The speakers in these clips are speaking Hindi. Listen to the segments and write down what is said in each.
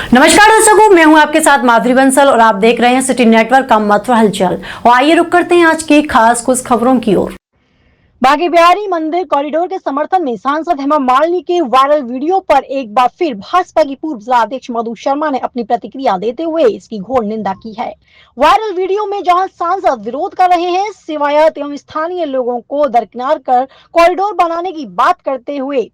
नमस्कार दर्शकों, मैं हूं आपके साथ माधुरी बंसल और आप देख रहे हैं सिटी नेटवर्क का मथुरा हलचल। और आइए रुक करते हैं आज की खास कुछ खबरों की ओर। बांके बिहारी मंदिर कॉरिडोर के समर्थन में सांसद हेमा मालिनी के वायरल वीडियो पर एक बार फिर भाजपा की पूर्व जिलाध्यक्ष मधु शर्मा ने अपनी प्रतिक्रिया देते हुए इसकी घोर निंदा की है। वायरल वीडियो में जहां सांसद विरोध कर रहे हैं, सेवायत एवं स्थानीय लोगों को दरकिनार कर कॉरिडोर बनाने की बात करते हुए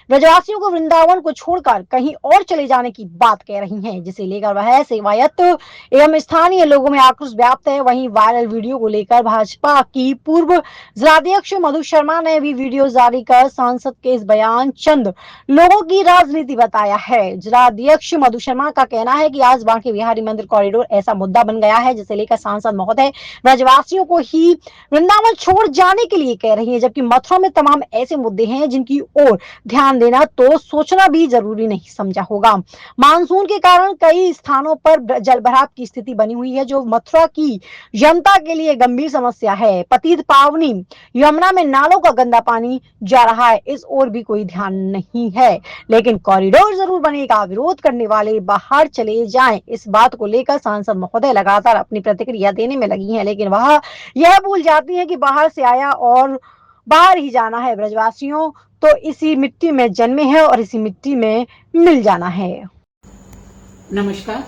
ब्रजवासियों को वृंदावन को छोड़कर कहीं और चले जाने की बात कह रही हैं, जिसे लेकर वह सेवायत एवं स्थानीय लोगों में आक्रोश व्याप्त है। वहीं वायरल वीडियो को लेकर भाजपा की पूर्व जिलाध्यक्ष मधु शर्मा ने भी वीडियो जारी कर सांसद के इस बयान चंद लोगों की राजनीति बताया है। जिलाध्यक्ष मधु शर्मा का कहना है कि आज बांके बिहारी मंदिर कॉरिडोर ऐसा मुद्दा बन गया है जिसे लेकर सांसद महोदय ब्रजवासियों को ही वृंदावन छोड़ जाने के लिए कह रही है, जबकि मथुरा में तमाम ऐसे मुद्दे हैं जिनकी ओर ध्यान देना तो सोचना भी जरूरी नहीं समझा होगा। मानसून के कारण कई स्थानों पर जलभराव की स्थिति बनी हुई है, जो मथुरा की जनता के लिए गंभीर समस्या है। पतित पावनी यमुना में नालों का गंदा पानी जा रहा है, इस ओर भी कोई ध्यान नहीं है। लेकिन कॉरिडोर जरूर बनेगा, विरोध करने वाले बाहर चले जाएं। इस बात को लेकर सांसद महोदय लगातार अपनी प्रतिक्रिया देने में लगी हैं, लेकिन वह यह भूल जाती है कि बाहर से आया और बाहर ही जाना है। ब्रजवासियों तो इसी मिट्टी में जन्मे हैं और इसी मिट्टी में मिल जाना है। नमस्कार।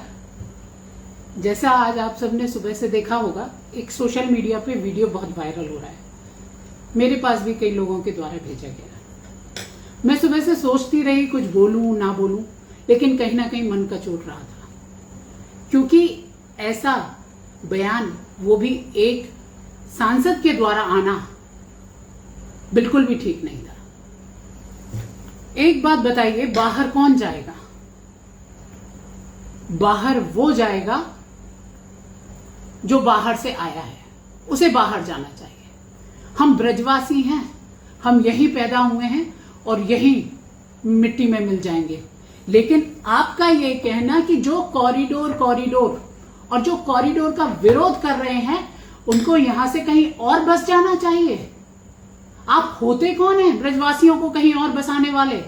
जैसा आज आप सबने सुबह से देखा होगा, एक सोशल मीडिया पे वीडियो बहुत वायरल हो रहा है। मेरे पास भी कई लोगों के द्वारा भेजा गया। मैं सुबह से सोचती रही कुछ बोलूं ना बोलूं, लेकिन कहीं ना कहीं मन कचोट रहा था, क्योंकि ऐसा बयान, वो भी एक सांसद के द्वारा आना, बिल्कुल भी ठीक नहीं था। एक बात बताइए, बाहर कौन जाएगा? बाहर वो जाएगा जो बाहर से आया है, उसे बाहर जाना चाहिए। हम ब्रजवासी हैं, हम यहीं पैदा हुए हैं और यहीं मिट्टी में मिल जाएंगे। लेकिन आपका ये कहना कि जो कॉरिडोर और जो कॉरिडोर का विरोध कर रहे हैं, उनको यहां से कहीं और बस जाना चाहिए। आप होते कौन हैं ब्रजवासियों को कहीं और बसाने वाले?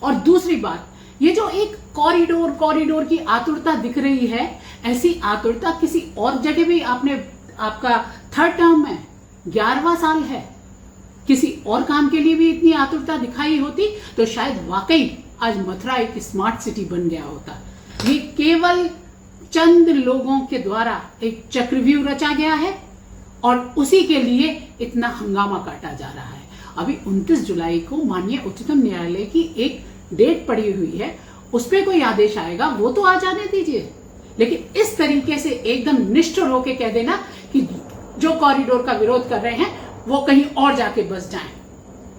और दूसरी बात, ये जो एक कॉरिडोर की आतुरता दिख रही है, ऐसी आतुरता किसी और जगह भी आपका थर्ड टर्म है, 11वां साल है, किसी और काम के लिए भी इतनी आतुरता दिखाई होती तो शायद वाकई आज मथुरा एक स्मार्ट सिटी बन गया होता। ये केवल चंद लोगों के द्वारा एक चक्रव्यूह रचा गया है और उसी के लिए इतना हंगामा काटा जा रहा है। अभी 29 जुलाई को माननीय उच्चतम न्यायालय की एक डेट पड़ी हुई है, उस पर कोई आदेश आएगा, वो तो आ जाने दीजिए। लेकिन इस तरीके से एकदम निष्ठुर होके कह देना कि जो कॉरिडोर का विरोध कर रहे हैं वो कहीं और जाके बस जाएं,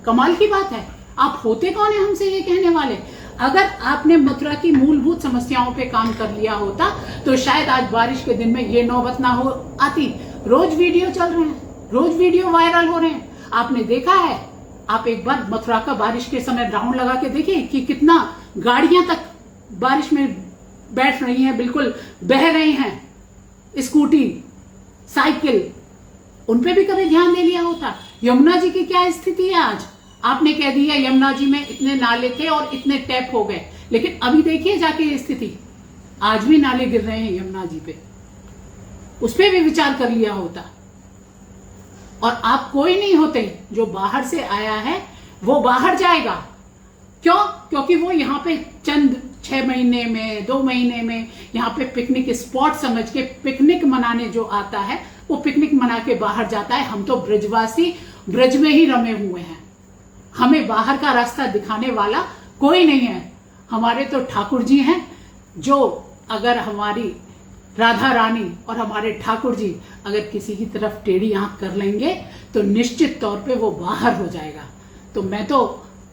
कमाल की बात है। आप होते कौन है हमसे ये कहने वाले? अगर आपने मथुरा की मूलभूत समस्याओं पे काम कर लिया होता तो शायद आज बारिश के दिन में ये नौबत ना हो आती। रोज वीडियो चल रहे हैं, रोज वीडियो वायरल हो रहे हैं। आपने देखा है, आप एक बार मथुरा का बारिश के समय राउंड लगा के देखिए कि कितना गाड़ियां तक बारिश में बैठ रही हैं, बिल्कुल बह रही हैं, स्कूटी, साइकिल, उन पे भी कभी ध्यान दे लिया होता। यमुना जी की क्या स्थिति है आज? आपने कह दिया यमुना जी में इतने नाले थे और इतने टैप हो गए, लेकिन अभी देखिए जाके स्थिति, आज भी नाले गिर रहे हैं यमुना जी पे। उस पर भी विचार कर लिया होता। और आप कोई नहीं होते, जो बाहर से आया है वो बाहर जाएगा। क्यों? क्योंकि वो यहाँ पे चंद 6 महीने में, 2 महीने में यहाँ पे पिकनिक स्पॉट समझ के पिकनिक मनाने जो आता है, वो पिकनिक मना के बाहर जाता है। हम तो ब्रजवासी ब्रज में ही रमे हुए हैं, हमें बाहर का रास्ता दिखाने वाला कोई नहीं है। हमारे तो ठाकुर जी हैं, जो अगर हमारी राधा रानी और हमारे ठाकुर जी अगर किसी की तरफ टेढ़ी आंख कर लेंगे तो निश्चित तौर पे वो बाहर हो जाएगा। तो मैं तो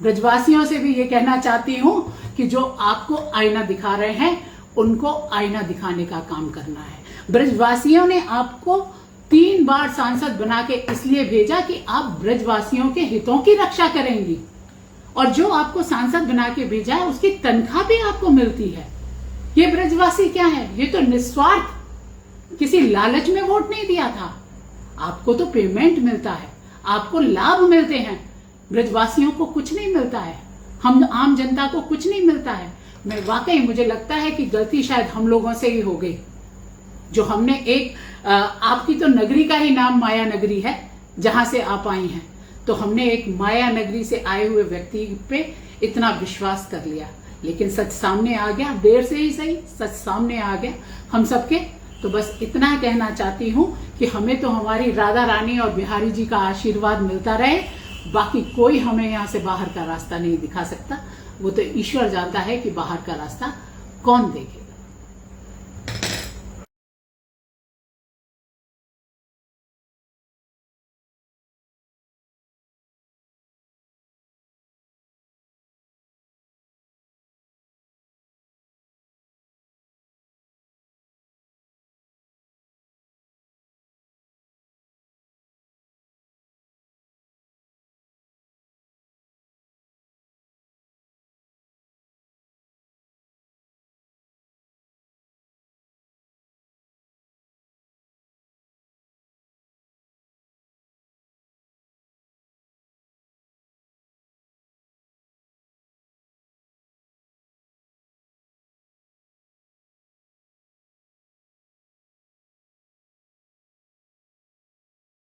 ब्रजवासियों से भी ये कहना चाहती हूँ कि जो आपको आईना दिखा रहे हैं, उनको आईना दिखाने का काम करना है। ब्रजवासियों ने आपको 3 बार सांसद बना के इसलिए भेजा कि आप ब्रजवासियों के हितों की रक्षा करेंगी, और जो आपको सांसद बना के भेजा है उसकी तनख्वाह भी आपको मिलती है। ये ब्रजवासी क्या है? ये तो निस्वार्थ, किसी लालच में वोट नहीं दिया था। आपको तो पेमेंट मिलता है, आपको लाभ मिलते हैं। ब्रजवासियों को कुछ नहीं मिलता है, हम आम जनता को कुछ नहीं मिलता है। मैं वाकई मुझे लगता है कि गलती शायद हम लोगों से ही हो गई, जो हमने एक आपकी तो नगरी का ही नाम माया नगरी है जहां से आप आई हैं, तो हमने एक माया नगरी से आए हुए व्यक्ति पे इतना विश्वास कर लिया। लेकिन सच सामने आ गया, देर से ही सही सच सामने आ गया हम सबके। तो बस इतना कहना चाहती हूँ कि हमें तो हमारी राधा रानी और बिहारी जी का आशीर्वाद मिलता रहे, बाकी कोई हमें यहाँ से बाहर का रास्ता नहीं दिखा सकता। वो तो ईश्वर जानता है कि बाहर का रास्ता कौन देखेगा।